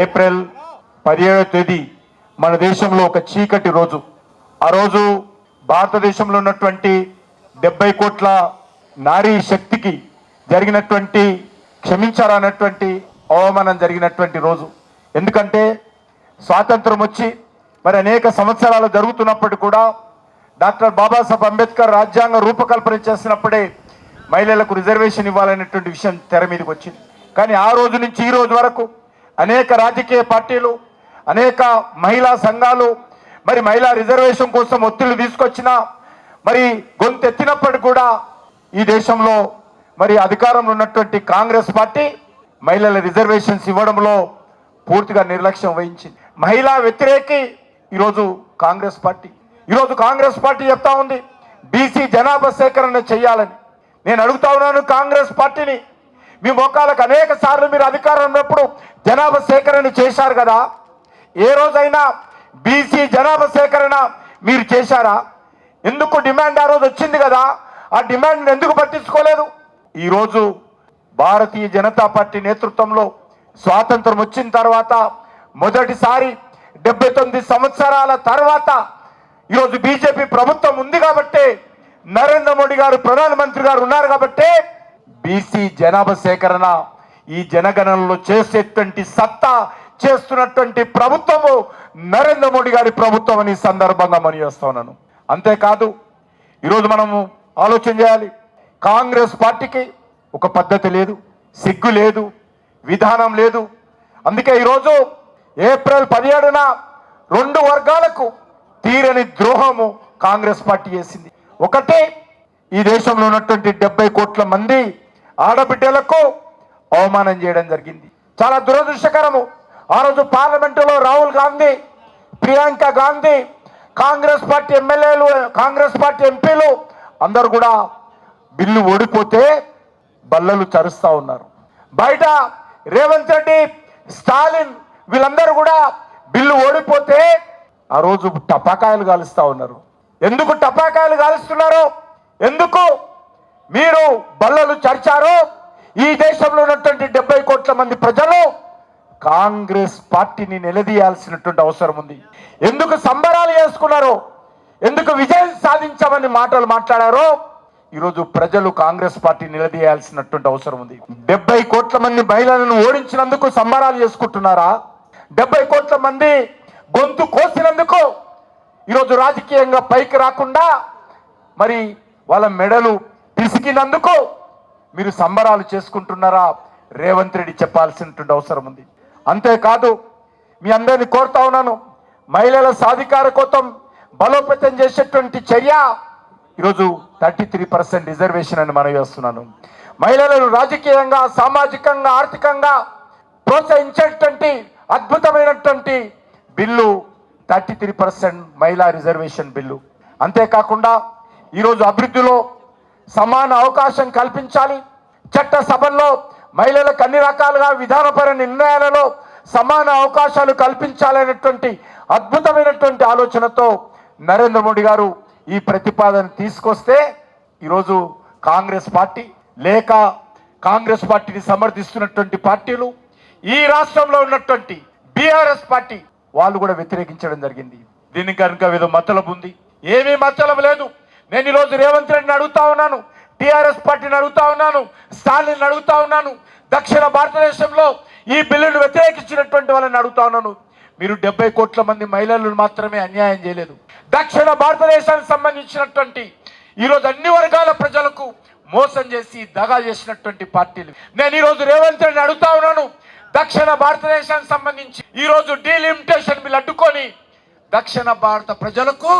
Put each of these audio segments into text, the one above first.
April 17వ తేదీ మన దేశంలో ఒక చీకటి రోజు. ఆ రోజు భారతదేశంలో ఉన్నటువంటి 70 కోట్ల నారీ శక్తికి జరిగినటువంటి క్షమించాలన్నటువంటి అవమానం జరిగినటువంటి రోజు. ఎందుకంటే స్వాతంత్రం వచ్చి మరి అనేక సంవత్సరాలు జరుగుతున్నప్పటికీ కూడా డాక్టర్ బాబాసాహెబ్ అంబేద్కర్ రాజ్యాంగ రూపకల్పన చేసినప్పుడే మహిళలకు రిజర్వేషన్ ఇవ్వాలనేటువంటి విషయం తెర మీదకి వచ్చింది. కానీ ఆ రోజు నుంచి ఈ రోజు వరకు అనేక రాజకీయ పార్టీలు, అనేక మహిళా సంఘాలు మరి మహిళా రిజర్వేషన్ కోసం ఒత్తిళ్లు తీసుకొచ్చినా మరి గొంతెత్తినప్పటికీ కూడా ఈ దేశంలో మరి అధికారంలో ఉన్నటువంటి కాంగ్రెస్ పార్టీ మహిళల రిజర్వేషన్స్ ఇవ్వడంలో పూర్తిగా నిర్లక్ష్యం వహించింది. మహిళా వ్యతిరేకి ఈరోజు కాంగ్రెస్ పార్టీ. ఈరోజు కాంగ్రెస్ పార్టీ చెప్తా ఉంది బీసీ జనాభా సేకరణ చేయాలని. నేను అడుగుతా ఉన్నాను కాంగ్రెస్ పార్టీని, మీ మోకాలకు అనేక సార్లు మీరు అధికారం ఉన్నప్పుడు జనాభా సేకరణ చేశారు కదా, ఏ రోజైనా బీసీ జనాభా సేకరణ మీరు చేశారా? ఎందుకు డిమాండ్ ఆ రోజు వచ్చింది కదా, ఆ డిమాండ్ ఎందుకు పట్టించుకోలేదు? ఈరోజు భారతీయ జనతా పార్టీ నేతృత్వంలో స్వాతంత్రం వచ్చిన తర్వాత మొదటిసారి 79 సంవత్సరాల తర్వాత ఈరోజు బీజేపీ ప్రభుత్వం ఉంది కాబట్టి, నరేంద్ర మోడీ గారు ప్రధానమంత్రి గారు ఉన్నారు కాబట్టి బీసీ జనాభా సేకరణ ఈ జనగణనలో చేసేటువంటి సత్తా చేస్తున్నటువంటి ప్రభుత్వము నరేంద్ర మోడీ గారి ప్రభుత్వం అని సందర్భంగా మనం చేస్తా ఉన్నాను. అంతేకాదు ఈరోజు మనము ఆలోచన చేయాలి, కాంగ్రెస్ పార్టీకి ఒక పద్ధతి లేదు, సిగ్గు లేదు, విధానం లేదు. అందుకే ఈరోజు ఏప్రిల్ 17న 2 వర్గాలకు తీరని ద్రోహము కాంగ్రెస్ పార్టీ చేసింది. ఒకటి, ఈ దేశంలో ఉన్నటువంటి 70 కోట్ల మంది ఆడబిడ్డలకు అవమానం చేయడం జరిగింది. చాలా దురదృష్టకరము. ఆ రోజు పార్లమెంటులో రాహుల్ గాంధీ, ప్రియాంక గాంధీ, కాంగ్రెస్ పార్టీ ఎమ్మెల్యేలు, కాంగ్రెస్ పార్టీ ఎంపీలు అందరూ కూడా బిల్లు ఓడిపోతే బల్లలు చరుస్తూ ఉన్నారు. బయట రేవంత్ రెడ్డి, స్టాలిన్ వీళ్ళందరూ కూడా బిల్లు ఓడిపోతే ఆ రోజు టపాకాయలు కాలుస్తూ ఉన్నారు. ఎందుకు టపాకాయలు కాలుస్తున్నారు? ఎందుకు మీరు బల్లలు చర్చారో ఈ దేశంలో ఉన్నటువంటి 70 కోట్ల మంది ప్రజలు కాంగ్రెస్ పార్టీని నిలదీయాల్సినటువంటి అవసరం ఉంది. ఎందుకు సంబరాలు చేసుకున్నారో, ఎందుకు విజయం సాధించామని మాటలు మాట్లాడారో ఈరోజు ప్రజలు కాంగ్రెస్ పార్టీ నిలదీయాల్సినటువంటి అవసరం ఉంది. 70 కోట్ల మంది మహిళలను ఓడించినందుకు సంబరాలు చేసుకుంటున్నారా? 70 కోట్ల మంది గొంతు కోసినందుకు ఈరోజు రాజకీయంగా పైకి రాకుండా మరి వాళ్ళ మెడలు పిసికినందుకు మీరు సంబరాలు చేసుకుంటున్నారా? రేవంత్ రెడ్డి చెప్పాల్సినటువంటి అవసరం ఉంది. అంతేకాదు మీ అందరినీ కోరుతా ఉన్నాను, మహిళల సాధికార కోసం బలోపేతం చేసేటువంటి చర్య ఈరోజు 33% రిజర్వేషన్ అని మనం చేస్తున్నాను. మహిళలను రాజకీయంగా, సామాజికంగా, ఆర్థికంగా ప్రోత్సహించేటువంటి అద్భుతమైనటువంటి బిల్లు 33% మహిళా రిజర్వేషన్ బిల్లు. అంతేకాకుండా ఈరోజు అభివృద్ధిలో సమాన అవకాశం కల్పించాలి, చట్ట సభల్లో మహిళలకు అన్ని రకాలుగా విధానపర నిర్ణయాలలో సమాన అవకాశాలు కల్పించాలనేటువంటి అద్భుతమైనటువంటి ఆలోచనతో నరేంద్ర మోడీ గారు ఈ ప్రతిపాదన తీసుకొస్తే ఈరోజు కాంగ్రెస్ పార్టీ లేక కాంగ్రెస్ పార్టీని సమర్థిస్తున్నటువంటి పార్టీలు, ఈ రాష్ట్రంలో ఉన్నటువంటి బీఆర్ఎస్ పార్టీ వాళ్ళు కూడా వ్యతిరేకించడం జరిగింది. దీనికి కనుక ఏదో మతలబు ఉంది, ఏమీ మతలబు లేదు. నేను ఈరోజు రేవంత్ రెడ్డిని అడుగుతా ఉన్నాను, టీఆర్ఎస్ పార్టీని అడుగుతా ఉన్నాను, స్టాలిన్ అడుగుతా ఉన్నాను, దక్షిణ భారతదేశంలో ఈ బిల్లును వ్యతిరేకించినటువంటి వాళ్ళని అడుగుతా ఉన్నాను. మీరు 70 కోట్ల మంది మహిళలను మాత్రమే అన్యాయం చేయలేదు, దక్షిణ భారతదేశానికి సంబంధించినటువంటి ఈరోజు అన్ని వర్గాల ప్రజలకు మోసం చేసి దగా చేసినటువంటి పార్టీలు. నేను ఈరోజు రేవంత్ రెడ్డిని అడుగుతా ఉన్నాను, దక్షిణ భారతదేశానికి సంబంధించి ఈరోజు డీలిమిటేషన్ బిల్ అడ్డుకొని దక్షిణ భారత ప్రజలకు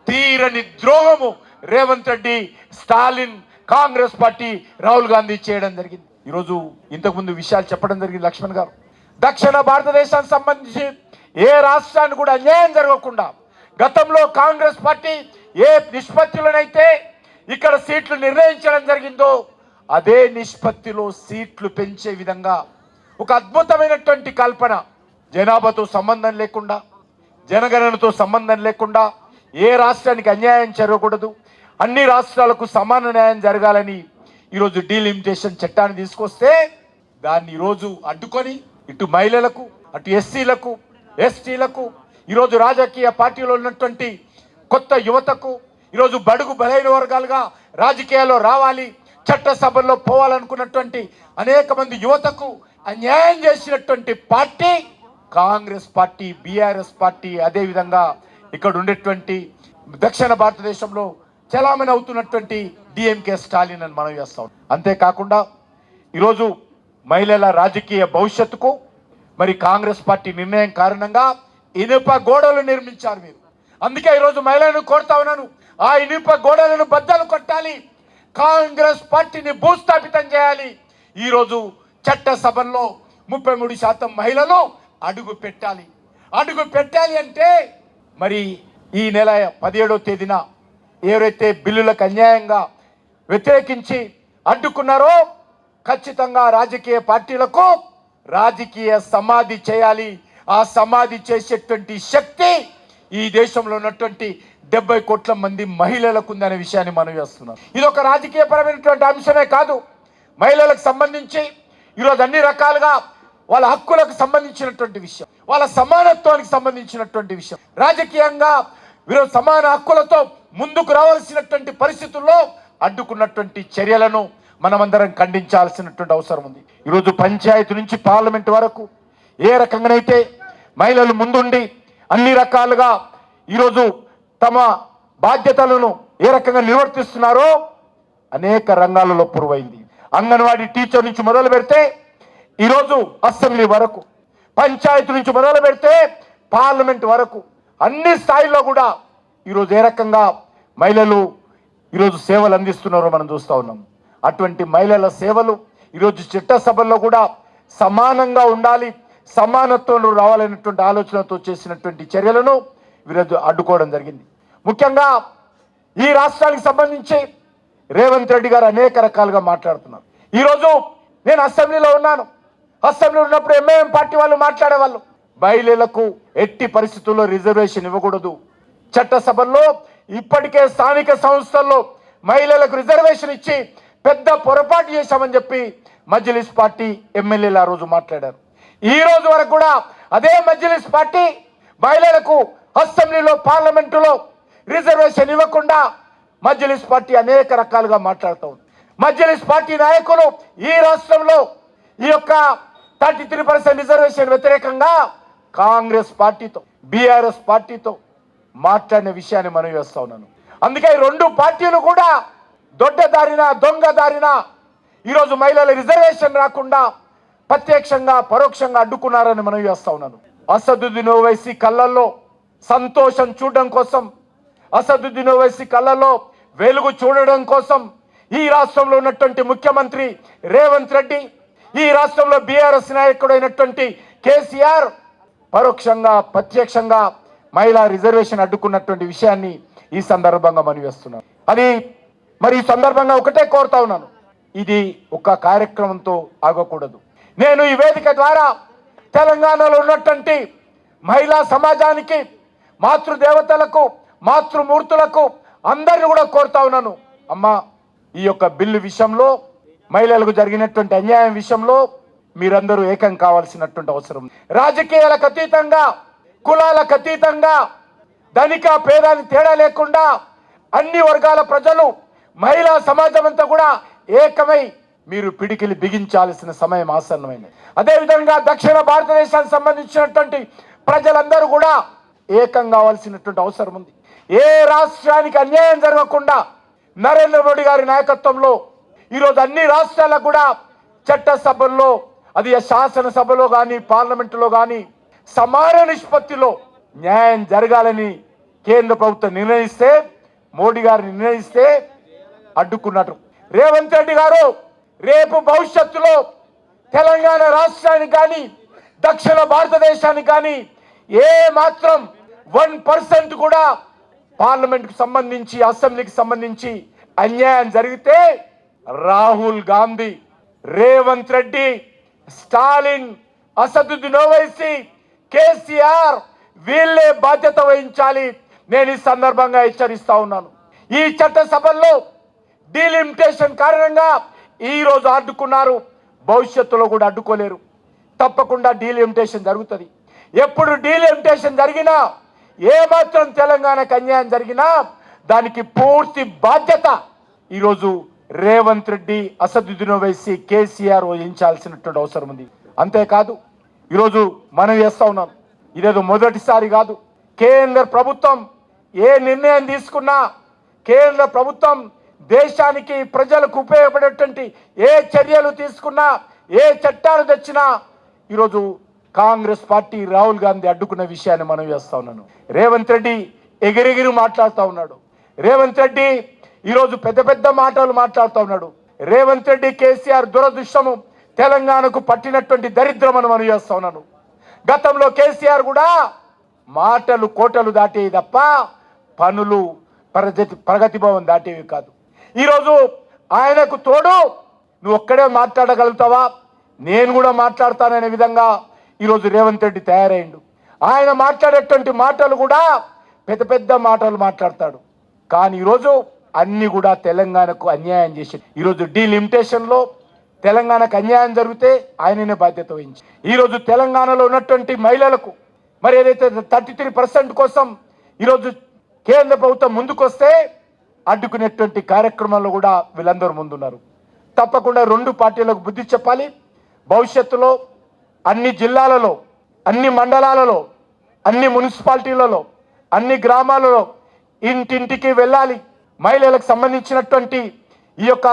తీరని ద్రోహము రేవంత్ రెడ్డి, స్టాలిన్, కాంగ్రెస్ పార్టీ, రాహుల్ గాంధీ చేయడం జరిగింది. ఈరోజు ఇంతకుముందు విషయాలు చెప్పడం జరిగింది లక్ష్మణ్ గారు. దక్షిణ భారతదేశానికి సంబంధించి ఏ రాష్ట్రాన్ని కూడా అన్యాయం జరగకుండా గతంలో కాంగ్రెస్ పార్టీ ఏ నిష్పత్తిలోనైతే ఇక్కడ సీట్లు నిర్ణయించడం జరిగిందో అదే నిష్పత్తిలో సీట్లు పెంచే విధంగా ఒక అద్భుతమైనటువంటి కల్పన, జనాభాతో సంబంధం లేకుండా, జనగణనతో సంబంధం లేకుండా ఏ రాష్ట్రానికి అన్యాయం జరగకూడదు, అన్ని రాష్ట్రాలకు సమాన న్యాయం జరగాలని ఈరోజు డీలిమిటేషన్ చట్టాన్ని తీసుకొస్తే దాన్ని ఈరోజు అడ్డుకొని ఇటు మహిళలకు అటు ఎస్సీలకు, ఎస్టీలకు, ఈరోజు రాజకీయ పార్టీలో ఉన్నటువంటి కొత్త యువతకు, ఈరోజు బడుగు బలైన వర్గాలుగా రాజకీయాల్లో రావాలి, చట్టసభల్లో పోవాలనుకున్నటువంటి అనేక మంది యువతకు అన్యాయం చేసినటువంటి party Congress party, BRS party. అదేవిధంగా ఇక్కడ ఉండేటువంటి దక్షిణ భారతదేశంలో చలామణి అవుతున్నటువంటి డిఎంకే స్టాలిన్ అని మనం చేస్తాం. అంతేకాకుండా ఈరోజు మహిళల రాజకీయ భవిష్యత్తుకు మరి కాంగ్రెస్ పార్టీ నిర్ణయం కారణంగా ఇనుప గోడలు నిర్మించారు మీరు. అందుకే ఈరోజు మహిళలను కోరుతా ఉన్నాను, ఆ ఇనుప గోడలను బద్దలు కొట్టాలి, కాంగ్రెస్ పార్టీని భూస్థాపితం చేయాలి. ఈరోజు చట్టసభల్లో 33% మహిళలు అడుగు పెట్టాలి. అడుగు పెట్టాలి అంటే మరి ఈ నెల 17వ తేదీన ఎవరైతే బిల్లులకు అన్యాయంగా వ్యతిరేకించి అడ్డుకున్నారో ఖచ్చితంగా రాజకీయ పార్టీలకు రాజకీయ సమాధి చేయాలి. ఆ సమాధి చేసేటువంటి శక్తి ఈ దేశంలో ఉన్నటువంటి 70 కోట్ల మంది మహిళలకు ఉందనే విషయాన్ని మనం చేస్తున్నాం. ఇది ఒక రాజకీయపరమైనటువంటి అంశమే కాదు, మహిళలకు సంబంధించి ఈరోజు అన్ని రకాలుగా వాళ్ళ హక్కులకు సంబంధించినటువంటి విషయం, వాళ్ళ సమానత్వానికి సంబంధించినటువంటి విషయం. రాజకీయంగా ఈరోజు సమాన హక్కులతో ముందుకు రావాల్సినటువంటి పరిస్థితుల్లో అడ్డుకున్నటువంటి చర్యలను మనమందరం ఖండించాల్సినటువంటి అవసరం ఉంది. ఈరోజు పంచాయతీ నుంచి పార్లమెంట్ వరకు ఏ రకంగానైతే మహిళలు ముందుండి అన్ని రకాలుగా ఈరోజు తమ బాధ్యతలను ఏ రకంగా నిర్వర్తిస్తున్నారో అనేక రంగాలలో పురువైంది. అంగన్వాడీ టీచర్ నుంచి మొదలు పెడితే ఈరోజు అసెంబ్లీ వరకు, పంచాయతీ నుంచి మొదలు పెడితే పార్లమెంట్ వరకు అన్ని స్థాయిల్లో కూడా ఈరోజు ఏ రకంగా మహిళలు ఈరోజు సేవలు అందిస్తున్నారో మనం చూస్తూ ఉన్నాం. అటువంటి మహిళల సేవలు ఈరోజు చట్టసభల్లో కూడా సమానంగా ఉండాలి, సమానత్వంలో రావాలనేటువంటి ఆలోచనతో చేసినటువంటి చర్యలను ఈరోజు అడ్డుకోవడం జరిగింది. ముఖ్యంగా ఈ రాష్ట్రానికి సంబంధించి రేవంత్ రెడ్డి గారు అనేక రకాలుగా మాట్లాడుతున్నారు. ఈరోజు నేను అసెంబ్లీలో ఉన్నాను, అసెంబ్లీలో ఉన్నప్పుడు ఎంఐఎం పార్టీ వాళ్ళు మాట్లాడేవాళ్ళు, మహిళలకు ఎట్టి పరిస్థితుల్లో రిజర్వేషన్ ఇవ్వకూడదు, చట్టసభల్లో ఇప్పటికే స్థానిక సంస్థల్లో మహిళలకు రిజర్వేషన్ ఇచ్చి పెద్ద పొరపాటు చేశామని చెప్పి మజ్లిస్ పార్టీ ఎమ్మెల్యేలు ఆ రోజు మాట్లాడారు. ఈ రోజు వరకు కూడా అదే మజ్లిస్ పార్టీ మహిళలకు అసెంబ్లీలో, పార్లమెంటులో రిజర్వేషన్ ఇవ్వకుండా మజ్లిస్ పార్టీ అనేక రకాలుగా మాట్లాడుతూ ఉంది. మజ్లిస్ పార్టీ నాయకులు ఈ రాష్ట్రంలో ఈ యొక్క 33% రిజర్వేషన్ వ్యతిరేకంగా కాంగ్రెస్ పార్టీతో, బీఆర్ఎస్ పార్టీతో మాట్లాడిన విషయాన్ని మనం వేస్తా ఉన్నాను. అందుకే ఈ రెండు పార్టీలు కూడా దొడ్డదారిన, దొంగదారిన ఈరోజు మహిళల రిజర్వేషన్ రాకుండా ప్రత్యక్షంగా, పరోక్షంగా అడ్డుకున్నారని మనం వేస్తా ఉన్నాను. అసదుద్దీన్ ఓవైసీ కళ్ళల్లో సంతోషం చూడడం కోసం, అసదుద్దీన్ ఓవైసీ కళ్ళల్లో వెలుగు చూడడం కోసం ఈ రాష్ట్రంలో ఉన్నటువంటి ముఖ్యమంత్రి రేవంత్ రెడ్డి, ఈ రాష్ట్రంలో బీఆర్ఎస్ నాయకుడు అయినటువంటి కేసీఆర్ పరోక్షంగా, ప్రత్యక్షంగా మహిళా రిజర్వేషన్ అడ్డుకున్నటువంటి విషయాన్ని ఈ సందర్భంగా మనం వేస్తున్నాం. అది మరి ఈ సందర్భంగా ఒకటే కోరుతా ఉన్నాను, ఇది ఒక కార్యక్రమంతో ఆగకూడదు. నేను ఈ వేదిక ద్వారా తెలంగాణలో ఉన్నటువంటి మహిళా సమాజానికి, మాతృదేవతలకు, మాతృమూర్తులకు అందరిని కూడా కోరుతా ఉన్నాను, అమ్మా ఈ యొక్క బిల్లు విషయంలో, మహిళలకు జరిగినటువంటి అన్యాయం విషయంలో మీరందరూ ఏకం కావాల్సినటువంటి అవసరం. రాజకీయాలకు అతీతంగా, కులాలకు అతీతంగా, ధనిక పేదాన్ని తేడా లేకుండా అన్ని వర్గాల ప్రజలు, మహిళా సమాజం అంతా కూడా ఏకమై మీరు పిడికిలి బిగించాల్సిన సమయం ఆసన్నమైనది. అదేవిధంగా దక్షిణ భారతదేశానికి సంబంధించినటువంటి ప్రజలందరూ కూడా ఏకం కావాల్సినటువంటి అవసరం ఉంది. ఏ రాష్ట్రానికి అన్యాయం జరగకుండా నరేంద్ర మోడీ గారి నాయకత్వంలో ఈరోజు అన్ని రాష్ట్రాలకు కూడా చట్టసభల్లో, అది శాసనసభలో కానీ పార్లమెంటులో కానీ సమాన నిష్పత్తిలో న్యాయం జరగాలని కేంద్ర ప్రభుత్వం నిర్ణయిస్తే, మోడీ గారు నిర్ణయిస్తే అడ్డుకున్నట్టు. రేవంత్ రెడ్డి గారు రేపు భవిష్యత్తులో తెలంగాణ రాష్ట్రానికి కానీ, దక్షిణ భారతదేశానికి కానీ ఏ మాత్రం 1% కూడా పార్లమెంట్కి సంబంధించి, అసెంబ్లీకి సంబంధించి అన్యాయం జరిగితే రాహుల్ గాంధీ, రేవంత్ రెడ్డి, స్టాలిన్, అసదుద్దీన్ ఓవైసీ, కేసీఆర్ వీళ్ళే బాధ్యత వహించాలి. నేను ఈ సందర్భంగా హెచ్చరిస్తా ఉన్నాను. ఈ చట్టసభల్లో డీలిమిటేషన్ కారణంగా ఈ రోజు అడ్డుకున్నారు, భవిష్యత్తులో కూడా అడ్డుకోలేరు. తప్పకుండా డీలిమిటేషన్ జరుగుతుంది. ఎప్పుడు డీలిమిటేషన్ జరిగినా, ఏమాత్రం తెలంగాణకు అన్యాయం జరిగినా దానికి పూర్తి బాధ్యత ఈరోజు రేవంత్ రెడ్డి, అసదుద్దీన్ ఓవైసీ, కేసీఆర్ వహించాల్సినటువంటి అవసరం ఉంది. అంతేకాదు ఈరోజు మనం చేస్తా ఉన్నాం, ఇదేదో మొదటిసారి కాదు. కేంద్ర ప్రభుత్వం ఏ నిర్ణయం తీసుకున్నా, కేంద్ర ప్రభుత్వం దేశానికి ప్రజలకు ఉపయోగపడేటువంటి ఏ చర్యలు తీసుకున్నా, ఏ చట్టాలు తెచ్చినా ఈరోజు కాంగ్రెస్ పార్టీ రాహుల్ గాంధీ అడ్డుకున్న విషయాన్ని మనం చేస్తా ఉన్నాను. రేవంత్ రెడ్డి ఎగిరెగిరి మాట్లాడుతూ ఉన్నాడు. రేవంత్ రెడ్డి ఈరోజు పెద్ద పెద్ద మాటలు మాట్లాడుతూ ఉన్నాడు. రేవంత్ రెడ్డి, కేసీఆర్ దురదృష్టము తెలంగాణకు పట్టినటువంటి దరిద్రం అని మనం చేస్తా ఉన్నాను. గతంలో కేసీఆర్ కూడా మాటలు కోటలు దాటేవి తప్ప పనులు ప్రగతి భవన్ దాటేవి కాదు. ఈరోజు ఆయనకు తోడు నువ్వు ఒక్కడే మాట్లాడగలుగుతావా, నేను కూడా మాట్లాడతాననే విధంగా ఈరోజు రేవంత్ రెడ్డి తయారైండు. ఆయన మాట్లాడేటువంటి మాటలు కూడా పెద్ద పెద్ద మాటలు మాట్లాడతాడు. కానీ ఈరోజు అన్ని కూడా తెలంగాణకు అన్యాయం చేసి, ఈరోజు డీలిమిటేషన్లో తెలంగాణకు అన్యాయం జరిగితే ఆయననే బాధ్యత వహించి, ఈరోజు తెలంగాణలో ఉన్నటువంటి మహిళలకు మరి ఏదైతే 33% కోసం ఈరోజు కేంద్ర ప్రభుత్వం ముందుకొస్తే అడ్డుకునేటువంటి కార్యక్రమాల్లో కూడా వీళ్ళందరూ ముందున్నారు. తప్పకుండా రెండు పార్టీలకు బుద్ధి చెప్పాలి. భవిష్యత్తులో అన్ని జిల్లాలలో, అన్ని మండలాలలో, అన్ని మున్సిపాలిటీలలో, అన్ని గ్రామాలలో ఇంటింటికి వెళ్ళాలి. మహిళలకు సంబంధించినటువంటి ఈ యొక్క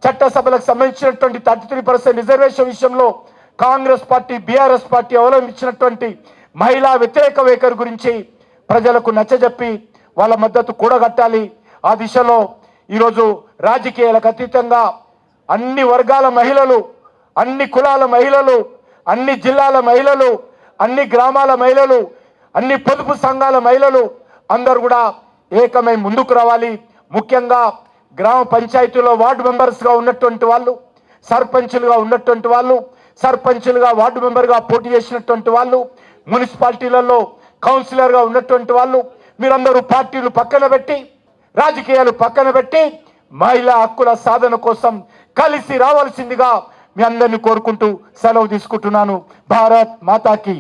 చట్టసభలకు సంబంధించినటువంటి 33% రిజర్వేషన్ విషయంలో కాంగ్రెస్ పార్టీ, బీఆర్ఎస్ పార్టీ అవలంబించినటువంటి మహిళా వ్యతిరేక వైఖరి గురించి ప్రజలకు నచ్చజెప్పి వాళ్ళ మద్దతు కూడగట్టాలి. ఆ దిశలో ఈరోజు రాజకీయాలకు అతీతంగా అన్ని వర్గాల మహిళలు, అన్ని కులాల మహిళలు, అన్ని జిల్లాల మహిళలు, అన్ని గ్రామాల మహిళలు, అన్ని పొదుపు సంఘాల మహిళలు అందరూ కూడా ఏకమై ముందుకు రావాలి. ముఖ్యంగా గ్రామ పంచాయతీలో వార్డు మెంబర్స్గా ఉన్నటువంటి వాళ్ళు, సర్పంచులుగా ఉన్నటువంటి వాళ్ళు, సర్పంచులుగా వార్డు మెంబర్గా పోటీ చేసినటువంటి వాళ్ళు, మున్సిపాలిటీలలో కౌన్సిలర్గా ఉన్నటువంటి వాళ్ళు, మీరందరూ పార్టీలు పక్కన పెట్టి, రాజకీయాలు పక్కన పెట్టి మహిళా హక్కుల సాధన కోసం కలిసి రావాల్సిందిగా మీ అందరినీ కోరుకుంటూ సెలవు తీసుకుంటున్నాను. భారత్ మాతాకి.